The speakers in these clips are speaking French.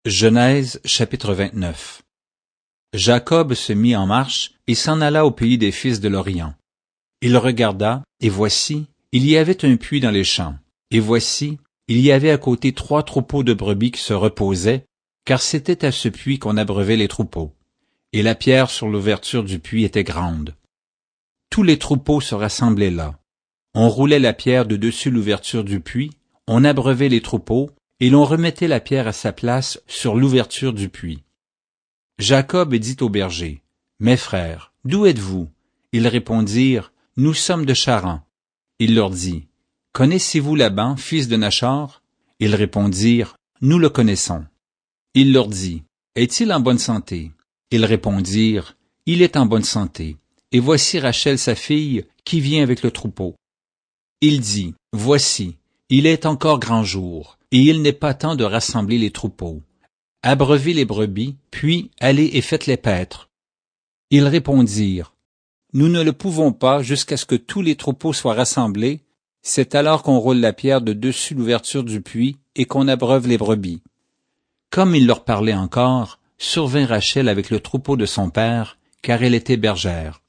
Genèse chapitre 29. Jacob se mit en marche et s'en alla au pays des fils de l'Orient. Il regarda, et voici, il y avait un puits dans les champs, et voici, il y avait à côté 3 troupeaux de brebis qui se reposaient, car c'était à ce puits qu'on abreuvait les troupeaux. Et la pierre sur l'ouverture du puits était grande. Tous les troupeaux se rassemblaient là. On roulait la pierre de dessus l'ouverture du puits, on abreuvait les troupeaux, et l'on remettait la pierre à sa place sur l'ouverture du puits. Jacob dit aux bergers, « Mes frères, d'où êtes-vous » Ils répondirent, « Nous sommes de Charan. » Il leur dit, « Connaissez-vous Laban, fils de Nachor » Ils répondirent, « Nous le connaissons. » Il leur dit, « Est-il en bonne santé » Ils répondirent, « Il est en bonne santé. Et voici Rachel sa fille, qui vient avec le troupeau. » Il dit, « Voici, il est encore grand jour, et il n'est pas temps de rassembler les troupeaux. Abreuvez les brebis, puis allez et faites-les paître. » Ils répondirent, « Nous ne le pouvons pas jusqu'à ce que tous les troupeaux soient rassemblés, c'est alors qu'on roule la pierre de dessus l'ouverture du puits et qu'on abreuve les brebis. » Comme il leur parlait encore, survint Rachel avec le troupeau de son père, car elle était bergère.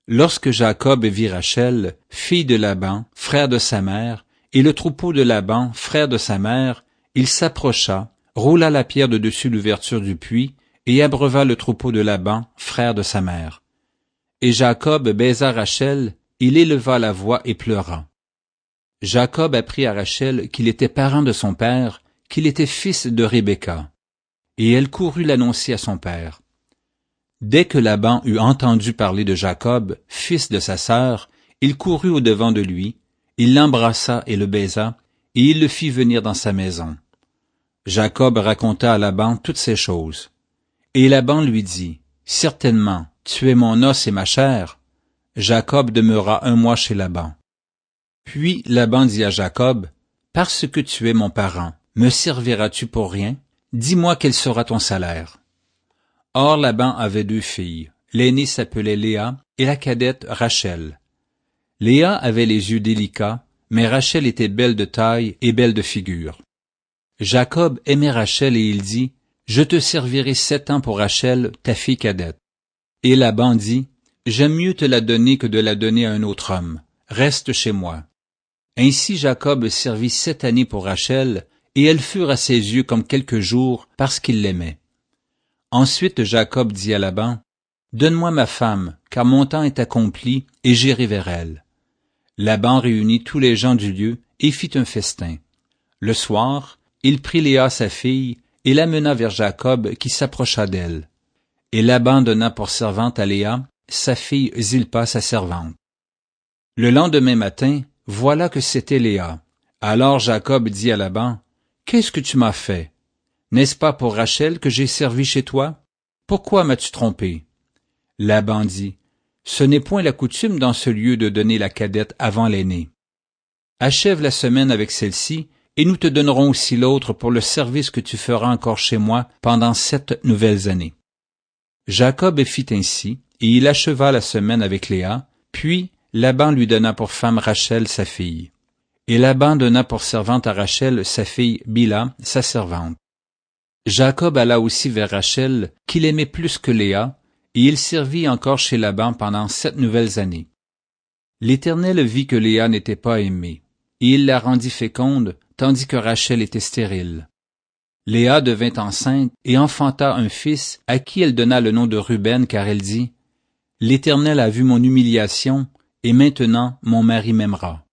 Lorsque Jacob vit Rachel, fille de Laban, frère de sa mère, et le troupeau de Laban, frère de sa mère, il s'approcha, roula la pierre de dessus l'ouverture du puits, et abreuva le troupeau de Laban, frère de sa mère. Et Jacob baisa Rachel, il éleva la voix et pleura. Jacob apprit à Rachel qu'il était parent de son père, qu'il était fils de Rebecca. Et elle courut l'annoncer à son père. Dès que Laban eut entendu parler de Jacob, fils de sa sœur, il courut au-devant de lui, il l'embrassa et le baisa, et il le fit venir dans sa maison. Jacob raconta à Laban toutes ces choses. Et Laban lui dit, « Certainement, tu es mon os et ma chair. » Jacob demeura 1 mois chez Laban. Puis Laban dit à Jacob, « Parce que tu es mon parent, me serviras-tu pour rien? Dis-moi quel sera ton salaire. » Or Laban avait 2 filles. L'aînée s'appelait Léa et la cadette Rachel. Léa avait les yeux délicats, mais Rachel était belle de taille et belle de figure. Jacob aimait Rachel et il dit, « Je te servirai 7 ans pour Rachel, ta fille cadette. » Et Laban dit, « J'aime mieux te la donner que de la donner à un autre homme. Reste chez moi. » Ainsi Jacob servit 7 années pour Rachel, et elles furent à ses yeux comme quelques jours parce qu'il l'aimait. Ensuite Jacob dit à Laban, « Donne-moi ma femme, car mon temps est accompli, et j'irai vers elle. » Laban réunit tous les gens du lieu et fit un festin. Le soir, il prit Léa sa fille et l'amena vers Jacob qui s'approcha d'elle. Et Laban donna pour servante à Léa sa fille Zilpa sa servante. Le lendemain matin, voilà que c'était Léa. Alors Jacob dit à Laban, « Qu'est-ce que tu m'as fait? N'est-ce pas pour Rachel que j'ai servi chez toi? Pourquoi m'as-tu trompé? » Laban dit, « Ce n'est point la coutume dans ce lieu de donner la cadette avant l'aînée. Achève la semaine avec celle-ci, et nous te donnerons aussi l'autre pour le service que tu feras encore chez moi pendant 7 nouvelles années. » Jacob fit ainsi, et il acheva la semaine avec Léa, puis Laban lui donna pour femme Rachel sa fille. Et Laban donna pour servante à Rachel sa fille Bila, sa servante. Jacob alla aussi vers Rachel, qu'il aimait plus que Léa, et il servit encore chez Laban pendant 7 nouvelles années. L'Éternel vit que Léa n'était pas aimée, et il la rendit féconde, tandis que Rachel était stérile. Léa devint enceinte et enfanta un fils à qui elle donna le nom de Ruben, car elle dit, « L'Éternel a vu mon humiliation, et maintenant mon mari m'aimera. »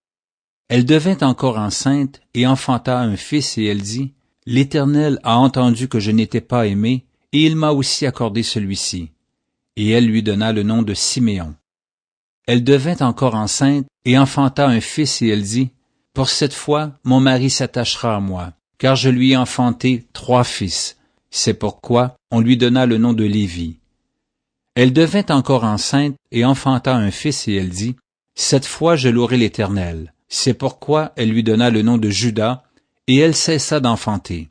Elle devint encore enceinte et enfanta un fils, et elle dit, « L'Éternel a entendu que je n'étais pas aimée, et il m'a aussi accordé celui-ci. » Et elle lui donna le nom de Siméon. Elle devint encore enceinte et enfanta un fils, et elle dit, « Pour cette fois, mon mari s'attachera à moi, car je lui ai enfanté 3 fils. C'est pourquoi on lui donna le nom de Lévi. » Elle devint encore enceinte et enfanta un fils, et elle dit, « Cette fois je louerai l'Éternel. » C'est pourquoi elle lui donna le nom de Juda, et elle cessa d'enfanter.